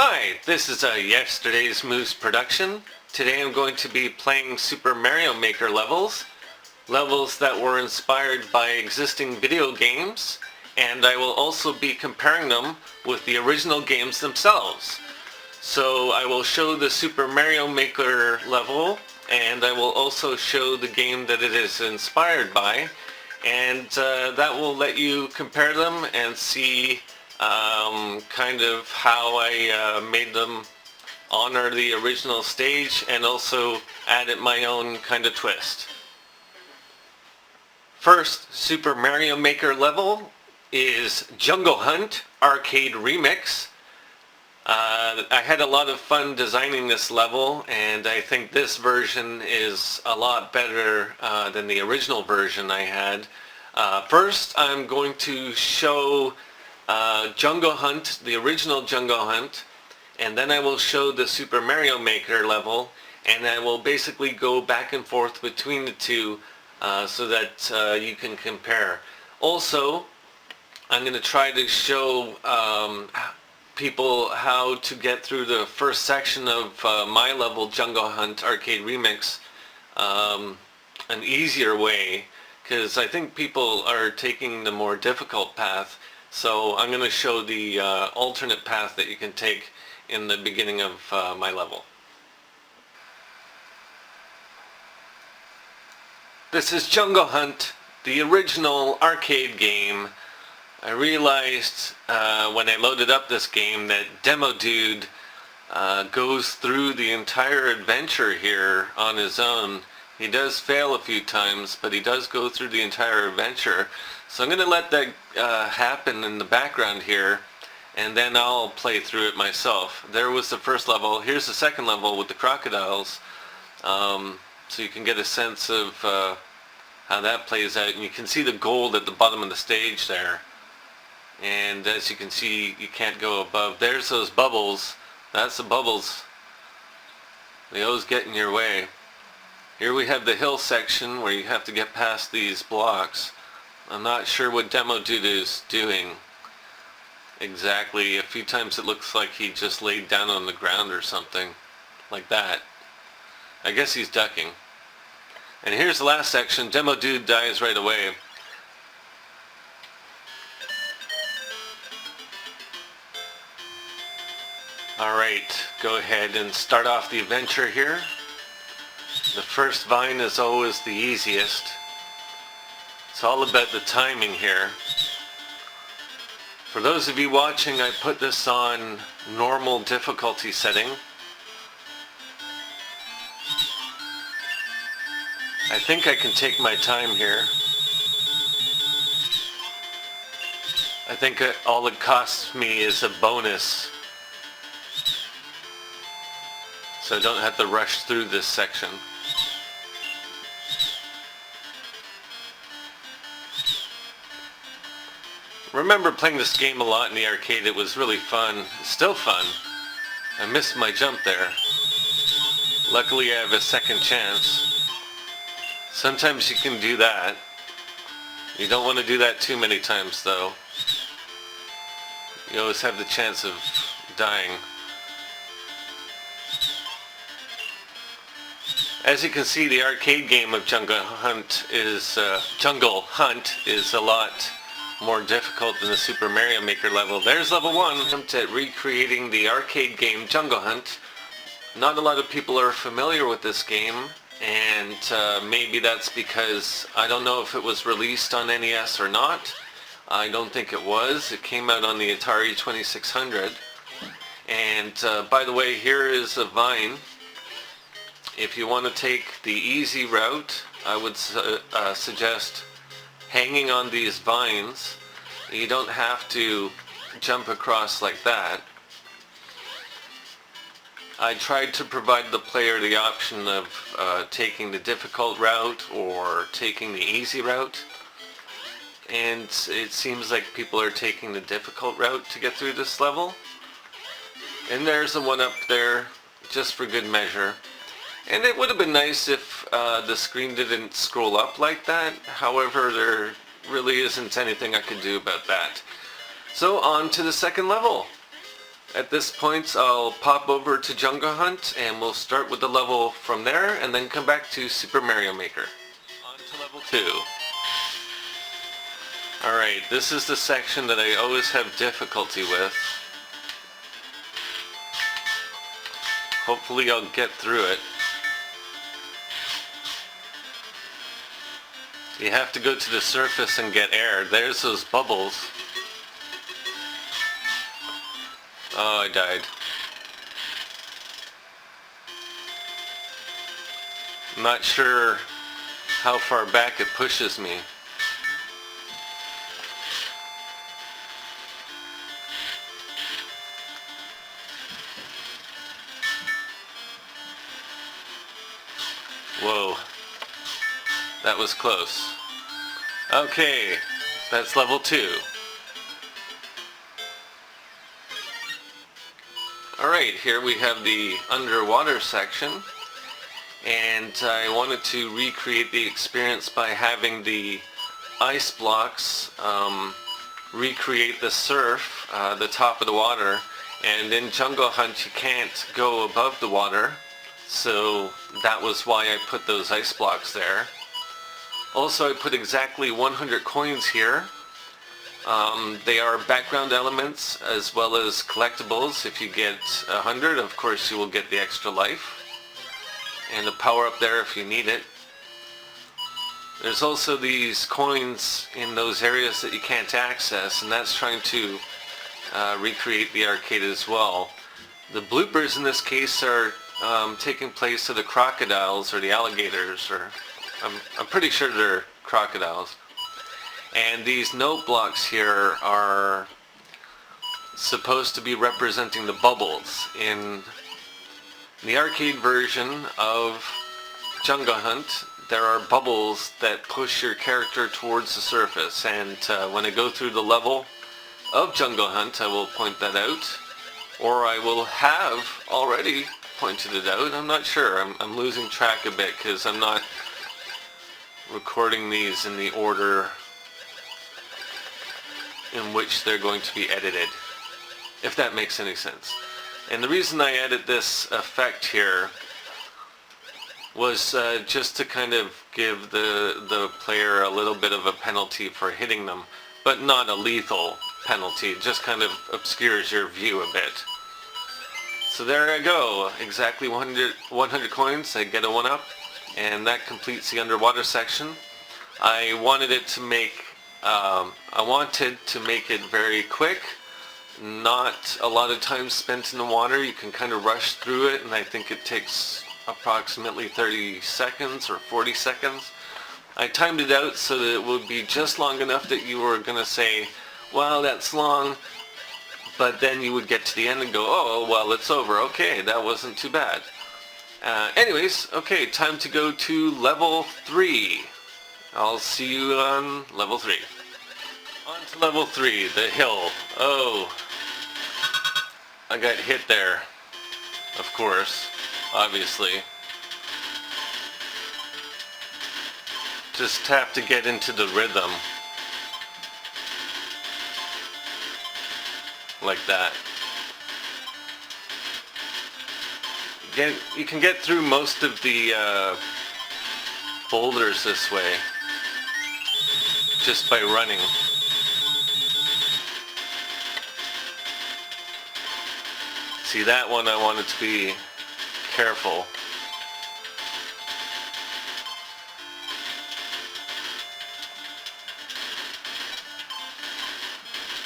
Hi, this is a Yesterday's Moose production. Today I'm going to be playing Super Mario Maker levels that were inspired by existing video games, and I will also be comparing them with the original games themselves. So I will show the Super Mario Maker level, and I will also show the game that it is inspired by, and that will let you compare them and see kind of how I made them honor the original stage and also added my own kind of twist. First Super Mario Maker level is Jungle Hunt Arcade Remix. I had a lot of fun designing this level, and I think this version is a lot better than the original version I had. First I'm going to show Jungle Hunt, the original Jungle Hunt, and then I will show the Super Mario Maker level, and I will basically go back and forth between the two so that you can compare. Also, I'm going to try to show people how to get through the first section of my level, Jungle Hunt Arcade Remix, an easier way, because I think people are taking the more difficult path. So I'm going to show the alternate path that you can take in the beginning of my level. This is Jungle Hunt, the original arcade game. I realized when I loaded up this game that Demo Dude goes through the entire adventure here on his own. He does fail a few times, but he does go through the entire adventure. So I'm going to let that happen in the background here, and then I'll play through it myself. There was the first level. Here's the second level with the crocodiles, so you can get a sense of how that plays out. And you can see the gold at the bottom of the stage there. And as you can see, you can't go above. There's those bubbles. That's the bubbles. They always get in your way. Here we have the hill section where you have to get past these blocks. I'm not sure what Demo Dude is doing exactly. A few times it looks like he just laid down on the ground or something like that. I guess he's ducking. And here's the last section. Demo Dude dies right away. Alright, go ahead and start off the adventure here. The first vine is always the easiest. It's all about the timing here. For those of you watching, I put this on normal difficulty setting. I think I can take my time here. I think all it costs me is a bonus, so I don't have to rush through this section. I remember playing this game a lot in the arcade. It was really fun. It's still fun. I missed my jump there. Luckily I have a second chance. Sometimes you can do that. You don't want to do that too many times though. You always have the chance of dying. As you can see, the arcade game of Jungle Hunt is a lot more difficult than the Super Mario Maker level. There's level 1, attempt at recreating the arcade game Jungle Hunt. Not a lot of people are familiar with this game, and maybe that's because I don't know if it was released on NES or not. I don't think it was. It came out on the Atari 2600. And by the way, here is a vine. If you want to take the easy route, I would suggest hanging on these vines. You don't have to jump across like that. I tried to provide the player the option of taking the difficult route or taking the easy route, and it seems like people are taking the difficult route to get through this level. And there's the one up there, just for good measure. And it would have been nice if the screen didn't scroll up like that. However, there really isn't anything I could do about that. So on to the second level. At this point, I'll pop over to Jungle Hunt and we'll start with the level from there and then come back to Super Mario Maker. On to level 2. Alright, this is the section that I always have difficulty with. Hopefully I'll get through it. You have to go to the surface and get air. There's those bubbles. Oh, I died. I'm not sure how far back it pushes me. Whoa. That was close. Okay, that's level 2. Alright, here we have the underwater section, and I wanted to recreate the experience by having the ice blocks recreate the surf, the top of the water, and in Jungle Hunt you can't go above the water, so that was why I put those ice blocks there. Also, I put exactly 100 coins here. They are background elements as well as collectibles. If you get 100, of course you will get the extra life and a power up there if you need it. There's also these coins in those areas that you can't access, and that's trying to recreate the arcade as well. The bloopers in this case are taking place to the crocodiles or the alligators, or I'm pretty sure they're crocodiles. And these note blocks here are supposed to be representing the bubbles. In the arcade version of Jungle Hunt, there are bubbles that push your character towards the surface, and when I go through the level of Jungle Hunt I will point that out, or I will have already pointed it out. I'm not sure. I'm losing track a bit because I'm not recording these in the order in which they're going to be edited, if that makes any sense. And the reason I added this effect here was just to kind of give the player a little bit of a penalty for hitting them, but not a lethal penalty. It just kind of obscures your view a bit. So there I go, exactly 100 coins, I get a 1-up, and that completes the underwater section. I wanted to make it very quick, not a lot of time spent in the water. You can kind of rush through it, and I think it takes approximately 30 seconds or 40 seconds. I timed it out so that it would be just long enough that you were going to say, wow, that's long, but then you would get to the end and go, oh, well, it's over. Okay, that wasn't too bad. Anyways, okay, time to go to level 3. I'll see you on level 3. On to level 3, the hill. Oh, I got hit there, of course, obviously. Just have to get into the rhythm. Like that. You can get through most of the boulders this way, just by running. See, that one I wanted to be careful.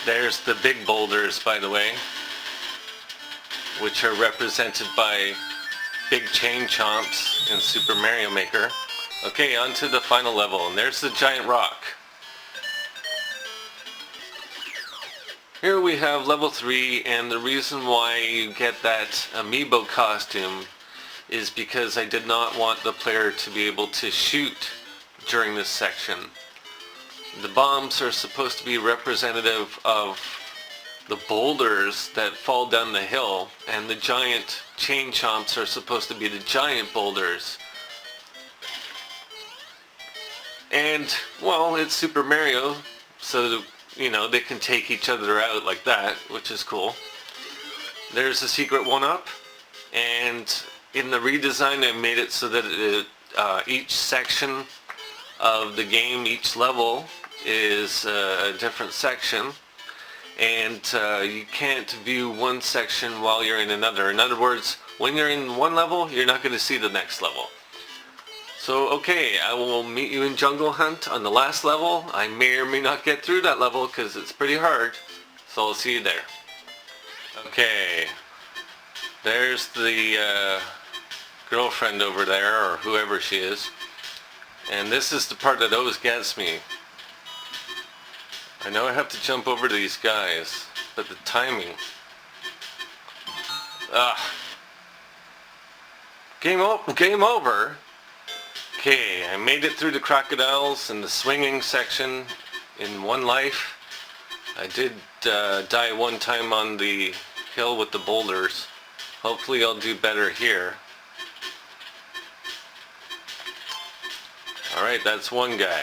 There's the big boulders, by the way, which are represented by big chain chomps in Super Mario Maker. Okay, on to the final level, and there's the giant rock. Here we have level 3, and the reason why you get that amiibo costume is because I did not want the player to be able to shoot during this section. The bombs are supposed to be representative of the boulders that fall down the hill, and the giant chain chomps are supposed to be the giant boulders. And, well, it's Super Mario, so, you know, they can take each other out like that, which is cool. there's a secret one-up, and in the redesign I made it so that each section of the game, each level is a different section, and you can't view one section while you're in another. In other words, when you're in one level, you're not going to see the next level. So okay, I will meet you in Jungle Hunt on the last level. I may or may not get through that level because it's pretty hard, so I'll see you there. Okay, there's the girlfriend over there, or whoever she is. And this is the part that always gets me. I know I have to jump over to these guys, but the timing. Game over. Okay, I made it through the crocodiles and the swinging section in one life. I did die one time on the hill with the boulders. Hopefully I'll do better here. Alright, that's one guy.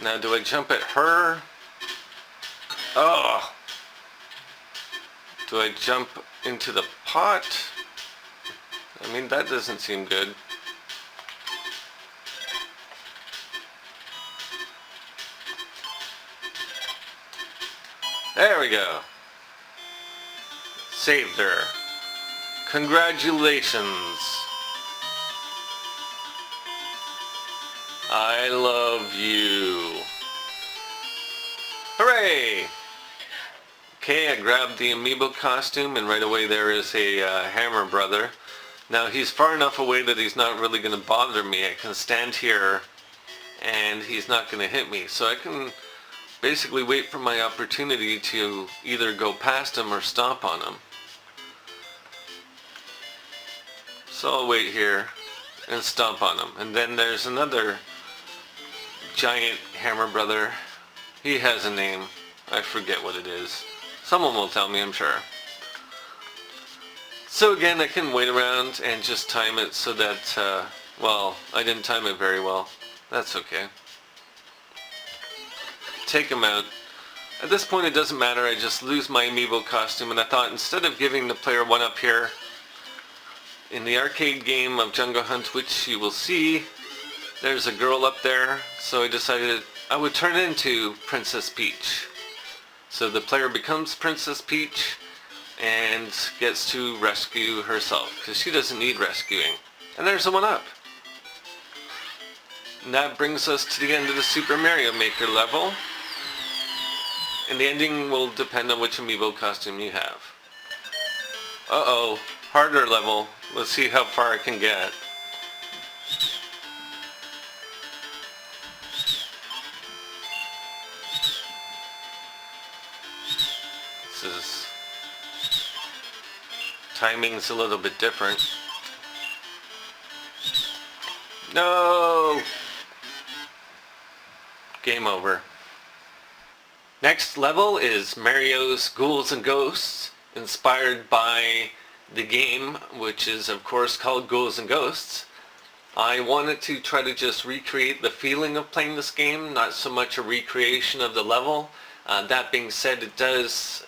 Now do I jump at her? Oh! Do I jump into the pot? I mean, that doesn't seem good. There we go. Saved her. Congratulations. I love you. Hooray! Okay, I grabbed the amiibo costume, and right away there is a hammer brother. Now he's far enough away that he's not really going to bother me. I can stand here and he's not going to hit me. So I can basically wait for my opportunity to either go past him or stomp on him. So I'll wait here and stomp on him. And then there's another giant hammer brother. He has a name. I forget what it is. Someone will tell me, I'm sure. So again, I can wait around and just time it so that, well, I didn't time it very well. That's okay. Take him out. At this point it doesn't matter, I just lose my amiibo costume, and I thought instead of giving the player one up here, in the arcade game of Jungle Hunt, which you will see, there's a girl up there, so I decided I would turn into Princess Peach. So the player becomes Princess Peach and gets to rescue herself, because she doesn't need rescuing. And there's the one up. And that brings us to the end of the Super Mario Maker level. And the ending will depend on which amiibo costume you have. Uh-oh, harder level. Let's see how far I can get. This is... timing's a little bit different. No! Game over. Next level is Mario's Ghouls and Ghosts, inspired by the game, which is of course called Ghouls and Ghosts. I wanted to try to just recreate the feeling of playing this game, not so much a recreation of the level. That being said, it does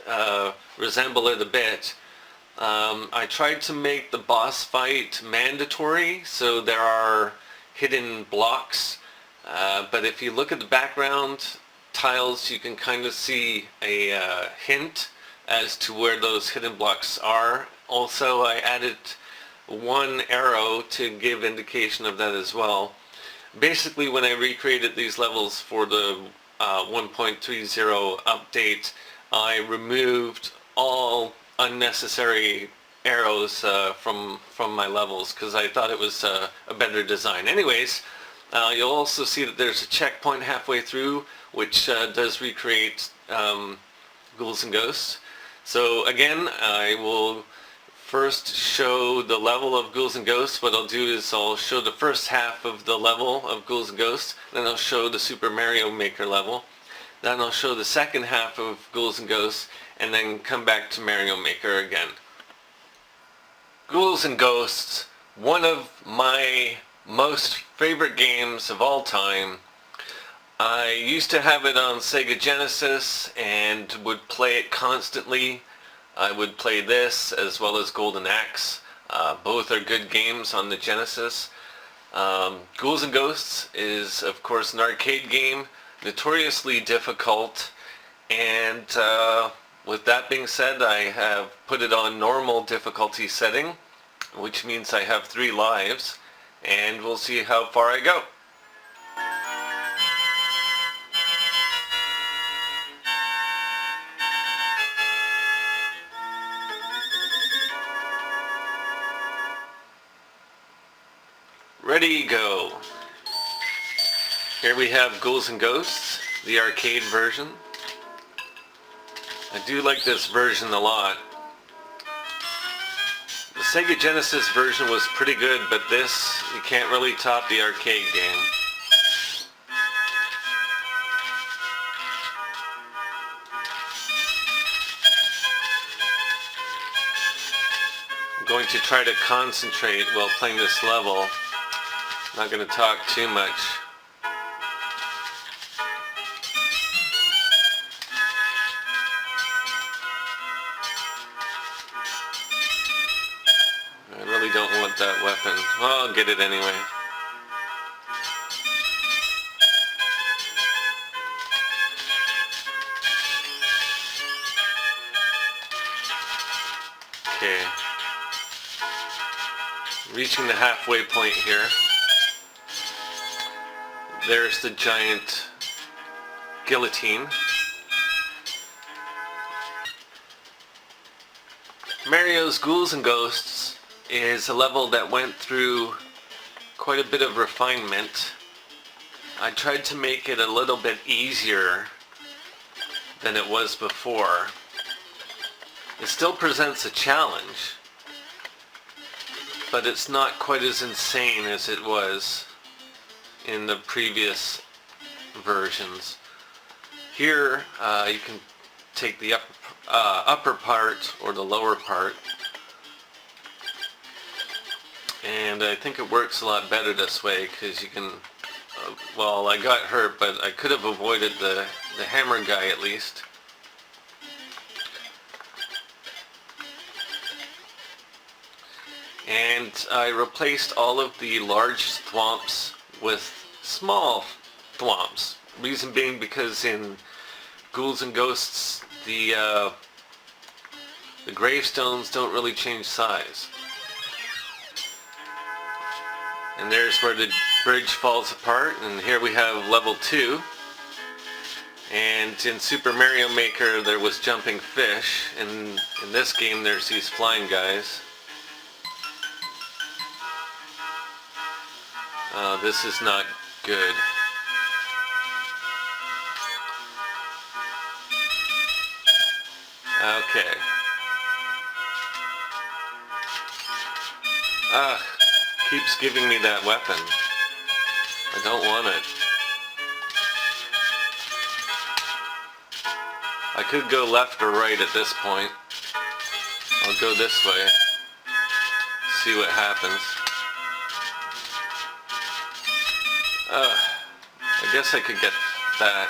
resemble it a bit. I tried to make the boss fight mandatory, so there are hidden blocks, but if you look at the background tiles, you can kind of see a hint as to where those hidden blocks are. Also, I added one arrow to give indication of that as well. Basically, when I recreated these levels for the 1.30 update, I removed all unnecessary arrows from my levels because I thought it was a better design. Anyways, you'll also see that there's a checkpoint halfway through which does recreate Ghouls and Ghosts. So again, I will first show the level of Ghouls and Ghosts. What I'll do is I'll show the first half of the level of Ghouls and Ghosts, then I'll show the Super Mario Maker level, then I'll show the second half of Ghouls and Ghosts, and then come back to Mario Maker again. Ghouls and Ghosts, one of my most favorite games of all time. I used to have it on Sega Genesis and would play it constantly. I would play this as well as Golden Axe. Both are good games on the Genesis. Ghouls and Ghosts is of course an arcade game, notoriously difficult, and with that being said, I have put it on normal difficulty setting, which means I have 3 lives, and we'll see how far I go. Ready, go. Here we have Ghouls and Ghosts, the arcade version. I do like this version a lot. The Sega Genesis version was pretty good, but this, you can't really top the arcade game. I'm going to try to concentrate while playing this level. Not going to talk too much. I really don't want that weapon. Well, I'll get it anyway. Okay. Reaching the halfway point here. There's the giant guillotine. Mario's Ghouls and Ghosts is a level that went through quite a bit of refinement. I tried to make it a little bit easier than it was before. It still presents a challenge, but it's not quite as insane as it was in the previous versions. Here you can take the upper part or the lower part, and I think it works a lot better this way because you can, well, I got hurt, but I could have avoided the hammer guy at least. And I replaced all of the large thwomps with small thwomps. Reason being because in Ghouls and Ghosts the gravestones don't really change size. And there's where the bridge falls apart, and here we have level 2. And in Super Mario Maker there was jumping fish, and in this game there's these flying guys. This is not good. Okay. Keeps giving me that weapon. I don't want it. I could go left or right at this point. I'll go this way. See what happens. I guess I could get that.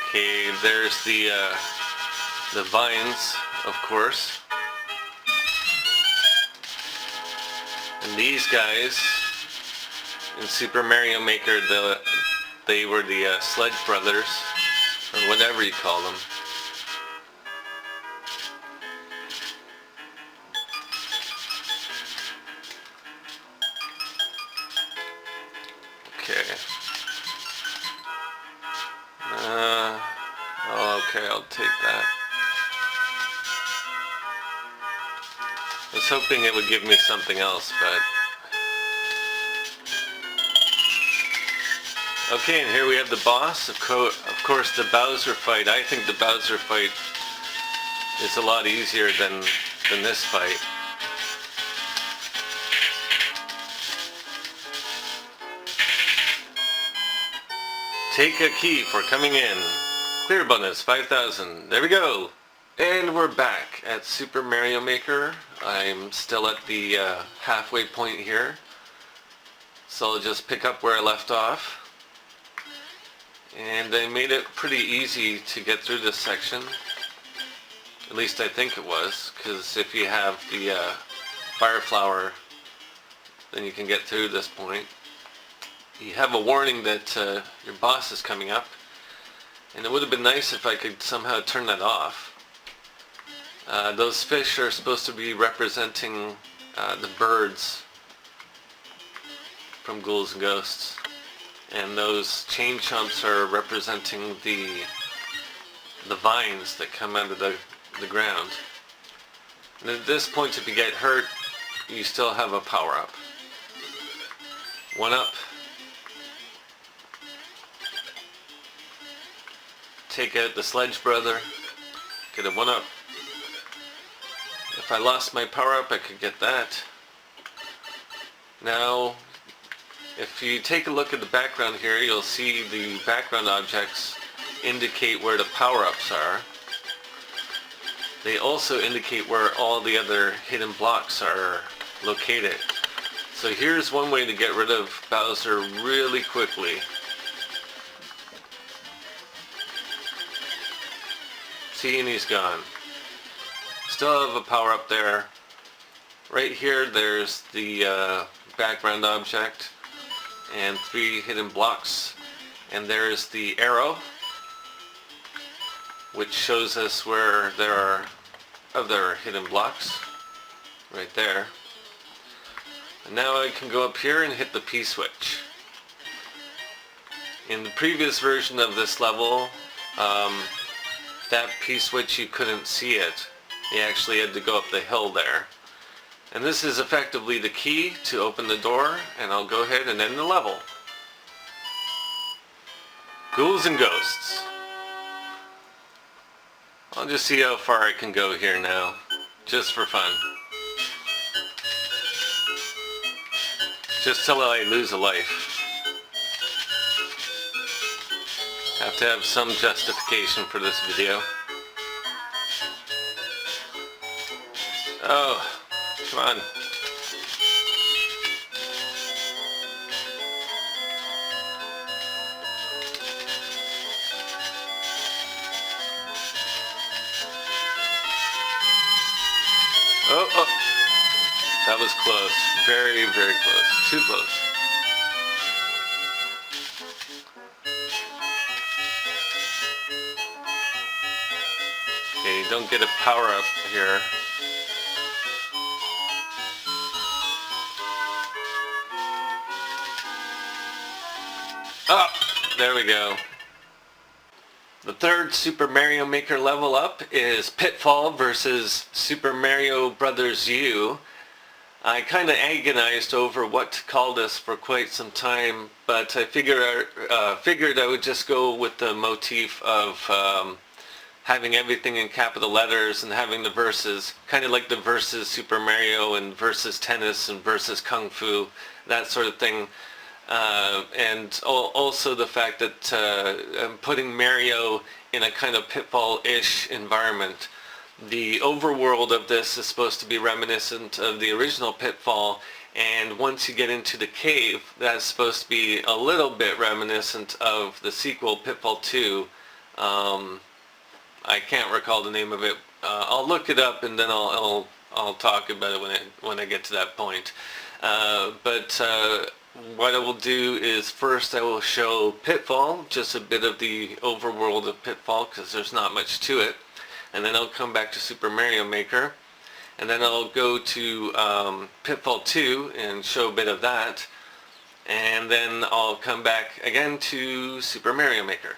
Okay, there's the vines, of course. And these guys in Super Mario Maker, they were the Sledge Brothers, or whatever you call them. Okay, I'll take that. I was hoping it would give me something else, but... Okay, and here we have the boss. Of course, the Bowser fight. I think the Bowser fight is a lot easier than this fight. Take a key for coming in. Clear bonus, 5,000. There we go. And we're back at Super Mario Maker. I'm still at the halfway point here. So I'll just pick up where I left off. And I made it pretty easy to get through this section. At least I think it was, because if you have the fire flower, then you can get through this point. You have a warning that your boss is coming up, and it would have been nice if I could somehow turn that off. Those fish are supposed to be representing the birds from Ghouls and Ghosts, and those chain chomps are representing the vines that come out of the ground. And at this point, if you get hurt, you still have a power-up. One up. Take out the Sledge Brother. Get a one-up. If I lost my power-up, I could get that. Now, if you take a look at the background here, you'll see the background objects indicate where the power-ups are. They also indicate where all the other hidden blocks are located. So here's one way to get rid of Bowser really quickly. See, and he's gone. Still have a power up there. Right here there's the background object and 3 hidden blocks. And there's the arrow, which shows us where there are other hidden blocks. Right there. And now I can go up here and hit the P-switch. In the previous version of this level, that P-switch, you couldn't see it. You actually had to go up the hill there. And this is effectively the key to open the door, and I'll go ahead and end the level. Ghouls and Ghosts. I'll just see how far I can go here now, just for fun. Just till I lose a life. Have to have some justification for this video. Oh, come on. Oh. That was close. Very, very close. Too close. Okay, don't get a power up here. Oh, there we go. The third Super Mario Maker level up is Pitfall versus Super Mario Bros. U. I kind of agonized over what to call this for quite some time, but I figured I would just go with the motif of having everything in capital letters and having the verses, kind of like the versus Super Mario and versus tennis and versus Kung Fu, that sort of thing. And also the fact that I'm putting Mario in a kind of Pitfall-ish environment. The overworld of this is supposed to be reminiscent of the original Pitfall, and once you get into the cave, that's supposed to be a little bit reminiscent of the sequel, Pitfall 2. I can't recall the name of it. I'll look it up and then I'll talk about it when I get to that point. But what I will do is first I will show Pitfall, just a bit of the overworld of Pitfall, because there's not much to it. And then I'll come back to Super Mario Maker, and then I'll go to Pitfall 2 and show a bit of that, and then I'll come back again to Super Mario Maker.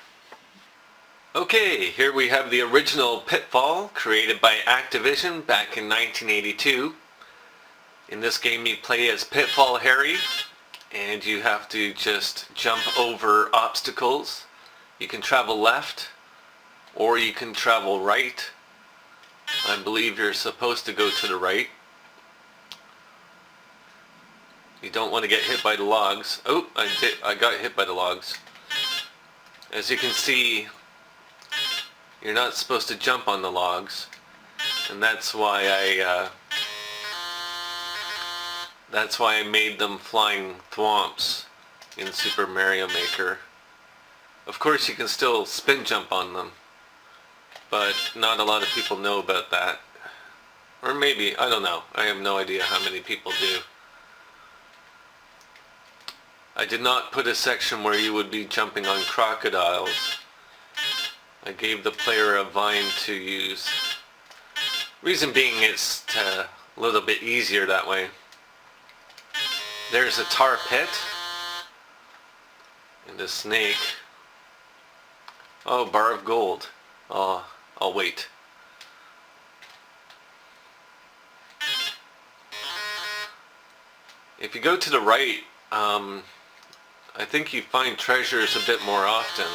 Okay, here we have the original Pitfall, created by Activision back in 1982. In this game you play as Pitfall Harry, and you have to just jump over obstacles. You can travel left, or you can travel right. I believe you're supposed to go to the right. You don't want to get hit by the logs. Oh, I got hit by the logs. As you can see, you're not supposed to jump on the logs, and that's why I made them flying thwomps in Super Mario Maker. Of course you can still spin jump on them, but not a lot of people know about that. Or maybe, I don't know. I have no idea how many people do. I did not put a section where you would be jumping on crocodiles. I gave the player a vine to use. Reason being it's a little bit easier that way. There's a tar pit. And a snake. Oh, bar of gold. Oh, I'll wait. If you go to the right, I think you find treasures a bit more often,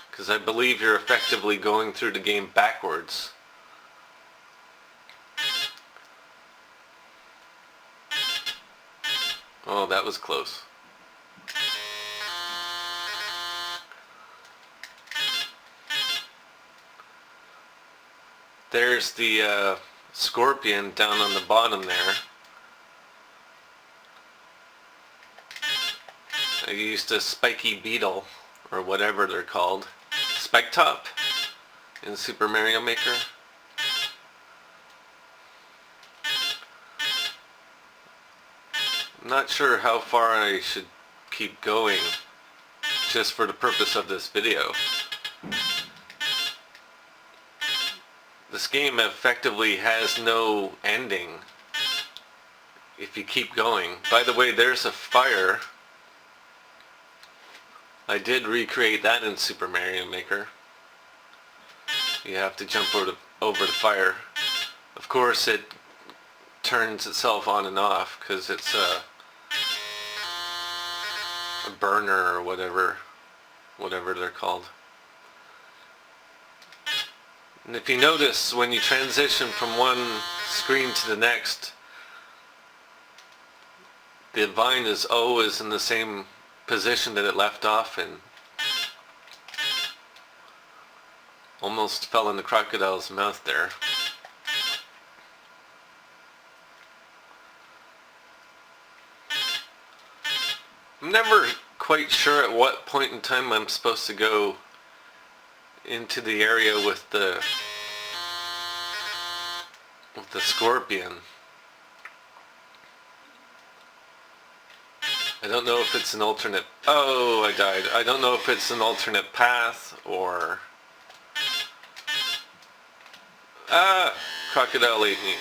because I believe you're effectively going through the game backwards. Oh, that was close. There's the scorpion down on the bottom there. I used a spiky beetle, or whatever they're called. Spike top in Super Mario Maker. I'm not sure how far I should keep going, just for the purpose of this video. This game effectively has no ending if you keep going. By the way, there's a fire. I did recreate that in Super Mario Maker. You have to jump over the fire. Of course it turns itself on and off because it's a burner or whatever they're called. And if you notice, when you transition from one screen to the next, the vine is always in the same position that it left off in. Almost fell in the crocodile's mouth there. I'm never quite sure at what point in time I'm supposed to go into the area with the scorpion. I don't know if it's an alternate... Oh, I died. I don't know if it's an alternate path or... Ah! Crocodile ate me.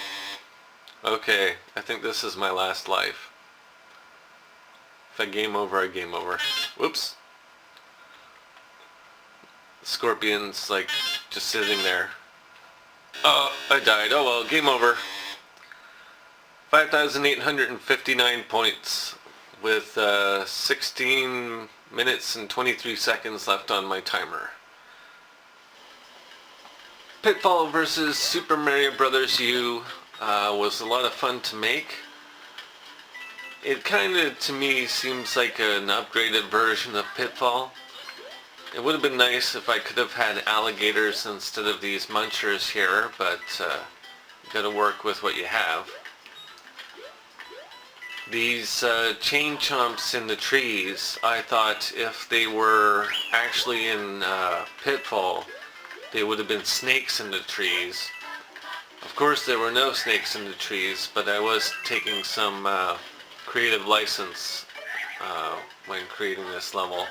Okay, I think this is my last life. If I game over, I game over. Whoops. The scorpion's like just sitting there. Oh, I died. Oh well, game over. 5,859 points with 16 minutes and 23 seconds left on my timer. Pitfall vs. Super Mario Bros. U was a lot of fun to make. It kind of, to me, seems like an upgraded version of Pitfall. It would have been nice if I could have had alligators instead of these munchers here, but you gotta work with what you have. These chain chomps in the trees, I thought if they were actually in Pitfall, they would have been snakes in the trees. Of course there were no snakes in the trees, but I was taking some creative license when creating this level.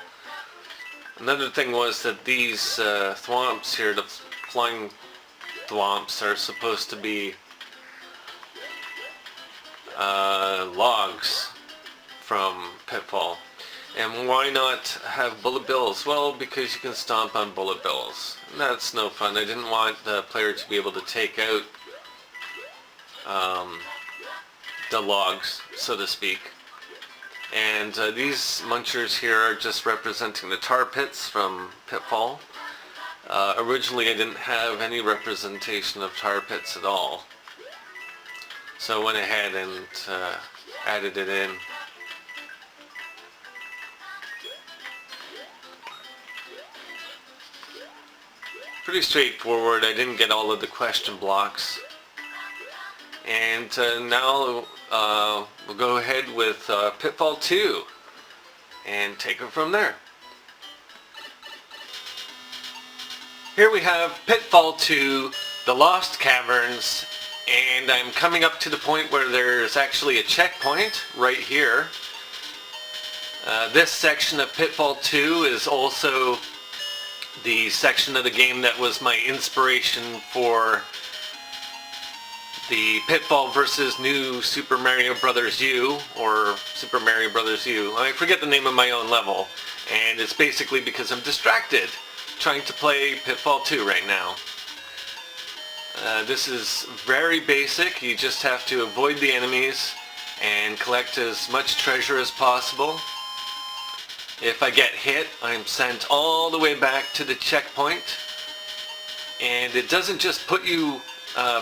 Another thing was that these thwomps here, the flying thwomps, are supposed to be logs from Pitfall. And why not have bullet bills? Well, because you can stomp on bullet bills. And that's no fun. I didn't want the player to be able to take out the logs, so to speak. And these munchers here are just representing the tar pits from Pitfall. Originally I didn't have any representation of tar pits at all. So I went ahead and added it in. Pretty straightforward. I didn't get all of the question blocks. And now we'll go ahead with Pitfall 2 and take it from there. Here we have Pitfall 2, The Lost Caverns, and I'm coming up to the point where there's actually a checkpoint right here. This section of Pitfall 2 is also the section of the game that was my inspiration for the Pitfall versus New Super Mario Bros. U, or Super Mario Bros. U. I forget the name of my own level, and it's basically because I'm distracted trying to play Pitfall 2 right now. This is very basic. You just have to avoid the enemies and collect as much treasure as possible. If I get hit, I'm sent all the way back to the checkpoint, and it doesn't just put you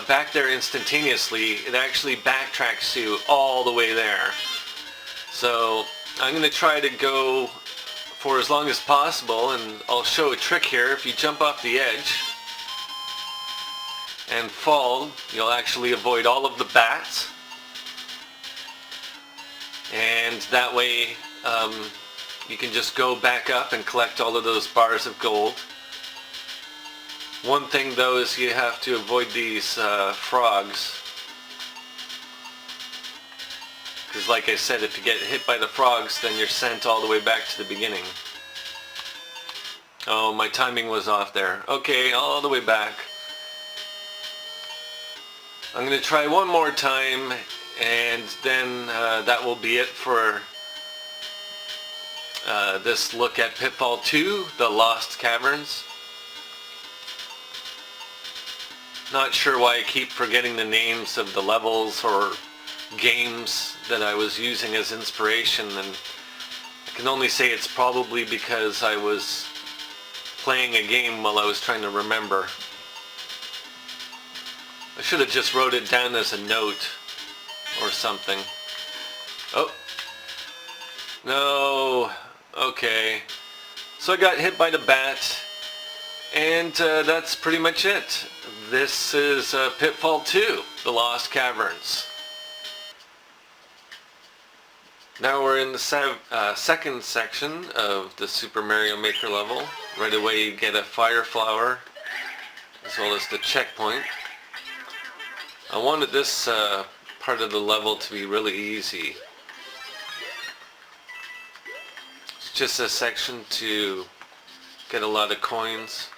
back there instantaneously, it actually backtracks you all the way there. So I'm going to try to go for as long as possible, and I'll show a trick here. If you jump off the edge and fall, you'll actually avoid all of the bats, and that way you can just go back up and collect all of those bars of gold. One thing though is you have to avoid these frogs, because like I said, if you get hit by the frogs, then you're sent all the way back to the beginning. Oh, my timing was off there. Okay, all the way back. I'm going to try one more time, and then that will be it for this look at Pitfall 2, The Lost Caverns. Not sure why I keep forgetting the names of the levels or games that I was using as inspiration, and I can only say it's probably because I was playing a game while I was trying to remember. I should have just wrote it down as a note or something. Oh. No. Okay. So I got hit by the bat, and that's pretty much it. This is Pitfall 2, The Lost Caverns. Now we're in the second section of the Super Mario Maker level. Right away you get a fire flower, as well as the checkpoint. I wanted this part of the level to be really easy. It's just a section to get a lot of coins,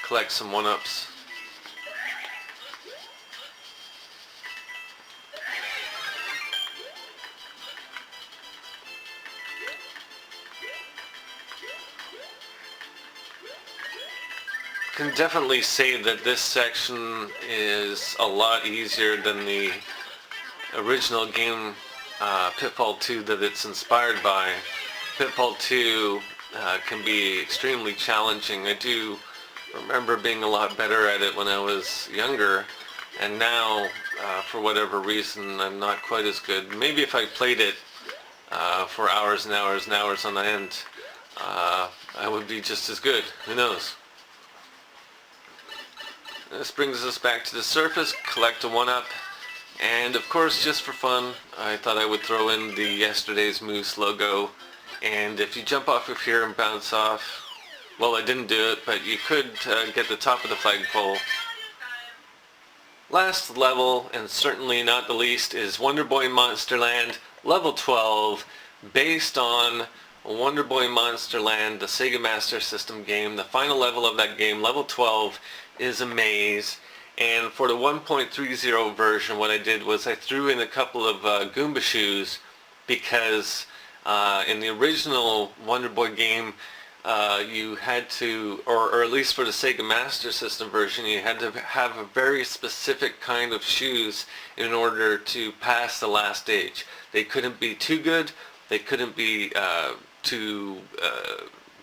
collect some one-ups. Can definitely say that this section is a lot easier than the original game Pitfall 2 that it's inspired by. Pitfall 2 can be extremely challenging. I do remember being a lot better at it when I was younger, and now for whatever reason I'm not quite as good. Maybe if I played it for hours and hours and hours on end, I would be just as good. Who knows? This brings us back to the surface, collect a one-up, and of course, just for fun, I thought I would throw in the Yesterday's Moose logo, and if you jump off of here and bounce off, well, I didn't do it, but you could get the top of the flagpole. Last level, and certainly not the least, is Wonder Boy Monster Land, level 12, based on Wonder Boy Monster Land, the Sega Master System game. The final level of that game, level 12, is a maze, and for the 1.30 version what I did was I threw in a couple of Goomba shoes, because in the original Wonder Boy game you had to, or at least for the Sega Master System version, you had to have a very specific kind of shoes in order to pass the last stage. They couldn't be too good, they couldn't be too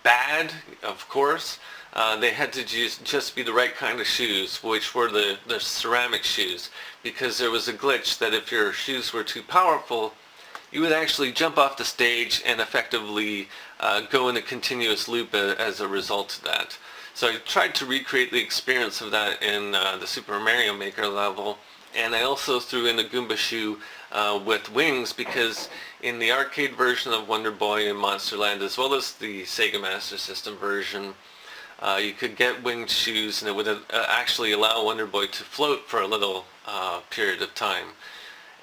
bad, of course. They had to just be the right kind of shoes, which were the ceramic shoes, because there was a glitch that if your shoes were too powerful, you would actually jump off the stage and effectively go in a continuous loop as a result of that. So I tried to recreate the experience of that in the Super Mario Maker level, and I also threw in a Goomba shoe with wings, because in the arcade version of Wonder Boy and Monsterland, as well as the Sega Master System version, you could get winged shoes, and it would actually allow Wonder Boy to float for a little period of time.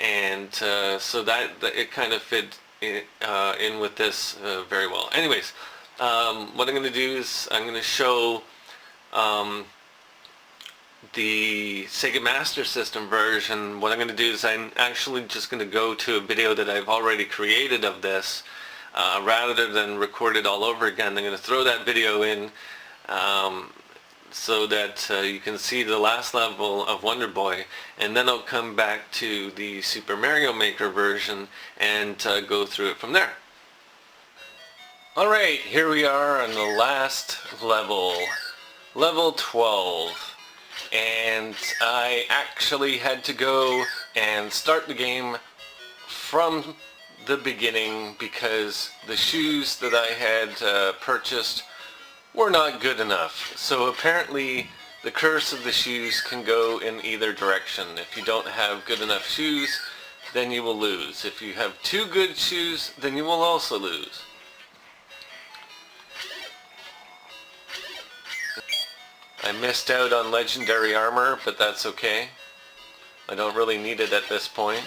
And so that it kind of fit in with this very well. Anyways, what I'm going to do is I'm going to show the Sega Master System version. What I'm going to do is I'm actually just going to go to a video that I've already created of this. Rather than record it all over again, I'm going to throw that video in so that you can see the last level of Wonder Boy, and then I'll come back to the Super Mario Maker version and go through it from there. Alright, here we are on the last level, level 12, and I actually had to go and start the game from the beginning because the shoes that I had purchased were not good enough. So apparently the curse of the shoes can go in either direction. If you don't have good enough shoes, then you will lose. If you have too good shoes, then you will also lose. I missed out on legendary armor, but that's okay. I don't really need it at this point.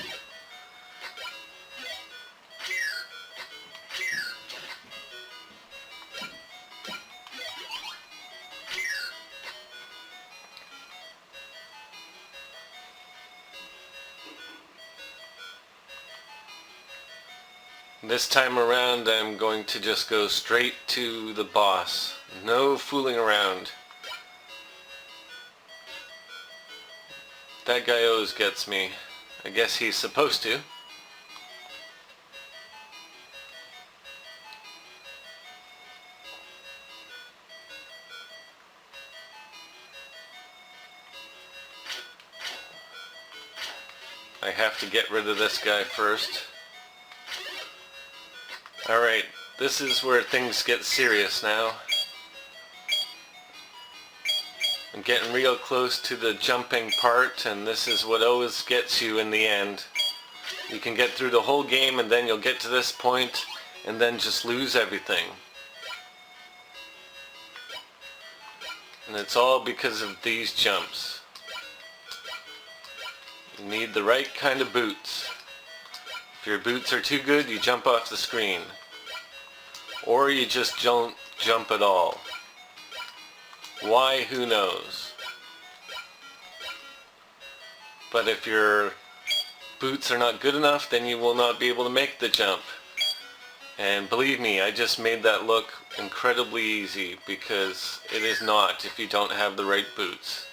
This time around I'm going to just go straight to the boss. No fooling around. That guy always gets me. I guess he's supposed to. I have to get rid of this guy first. Alright, this is where things get serious now. I'm getting real close to the jumping part, and this is what always gets you in the end. You can get through the whole game and then you'll get to this point and then just lose everything. And it's all because of these jumps. You need the right kind of boots. If your boots are too good, you jump off the screen. Or you just don't jump at all. Why, who knows? But if your boots are not good enough, then you will not be able to make the jump. And believe me, I just made that look incredibly easy, because it is not if you don't have the right boots.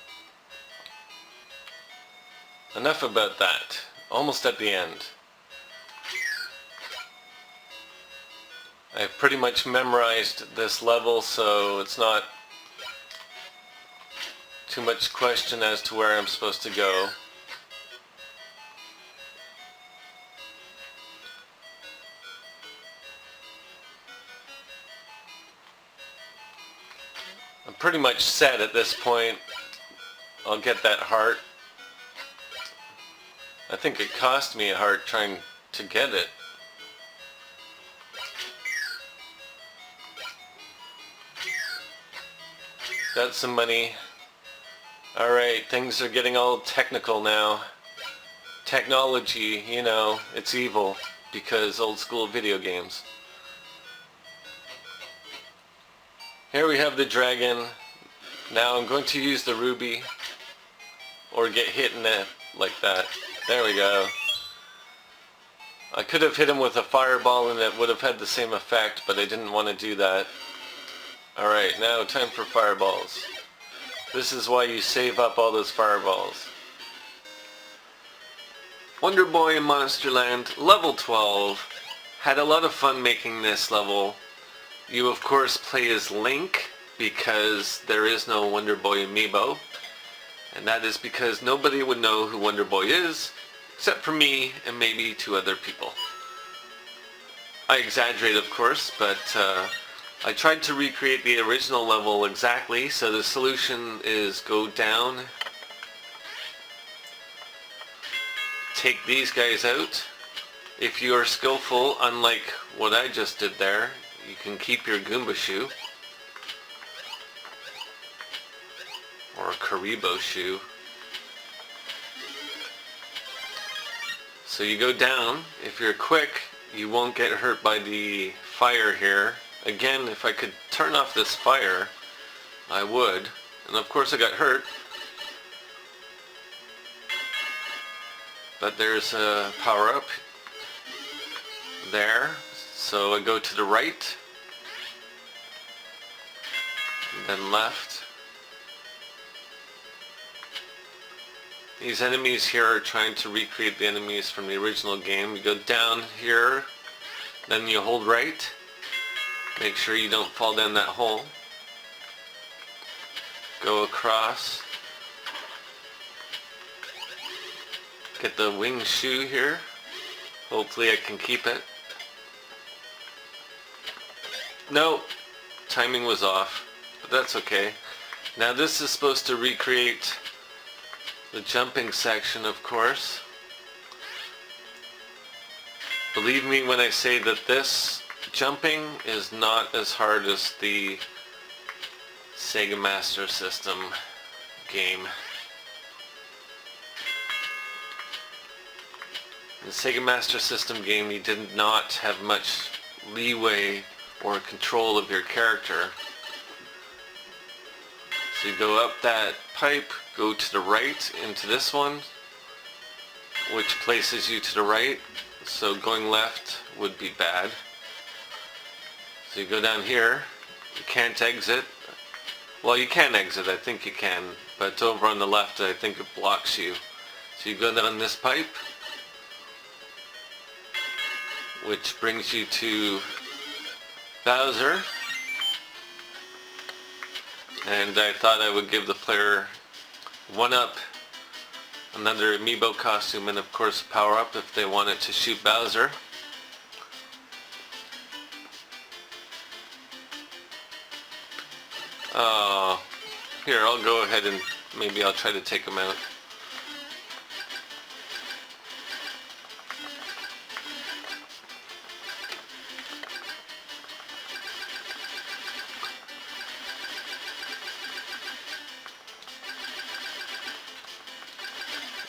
Enough about that. Almost at the end. I've pretty much memorized this level, so it's not too much question as to where I'm supposed to go. I'm pretty much set at this point. I'll get that heart. I think it cost me a heart trying to get it. Got some money. Alright, things are getting all technical now. Technology, you know, it's evil because old school video games. Here we have the dragon. Now I'm going to use the ruby or get hit in it like that. There we go. I could have hit him with a fireball and it would have had the same effect, but I didn't want to do that. Alright, now time for fireballs. This is why you save up all those fireballs. Wonder Boy in Monsterland, level 12. Had a lot of fun making this level. You of course play as Link, because there is no Wonder Boy amiibo. And that is because nobody would know who Wonder Boy is, except for me and maybe two other people. I exaggerate, of course, but I tried to recreate the original level exactly. So the solution is go down, take these guys out. If you are skillful, unlike what I just did there, you can keep your Goomba shoe or a Karibo shoe. So you go down. If you're quick, you won't get hurt by the fire here. Again, if I could turn off this fire, I would. And of course I got hurt. But there's a power-up there. So I go to the right, then left. These enemies here are trying to recreate the enemies from the original game. You go down here, then you hold right. Make sure you don't fall down that hole. Go across. Get the wing shoe here. Hopefully I can keep it. No, timing was off, but that's okay. Now this is supposed to recreate the jumping section, of course. Believe me when I say that this jumping is not as hard as the Sega Master System game. In the Sega Master System game, you did not have much leeway or control of your character. So you go up that pipe, go to the right into this one, which places you to the right. So going left would be bad. So you go down here, you can't exit. Well, you can exit, I think you can, but over on the left I think it blocks you. So you go down this pipe, which brings you to Bowser. And I thought I would give the player one up, another amiibo costume, and of course a power up if they wanted to shoot Bowser. Here, I'll go ahead and maybe I'll try to take him out.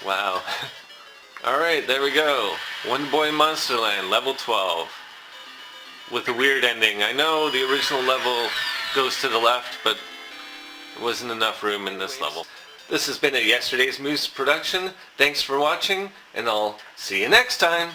Wow. Alright, there we go. One Boy Monsterland, level 12. With a weird ending. I know the original level goes to the left, but there wasn't enough room in this level. This has been a Yesterday's Moose production. Thanks for watching, and I'll see you next time.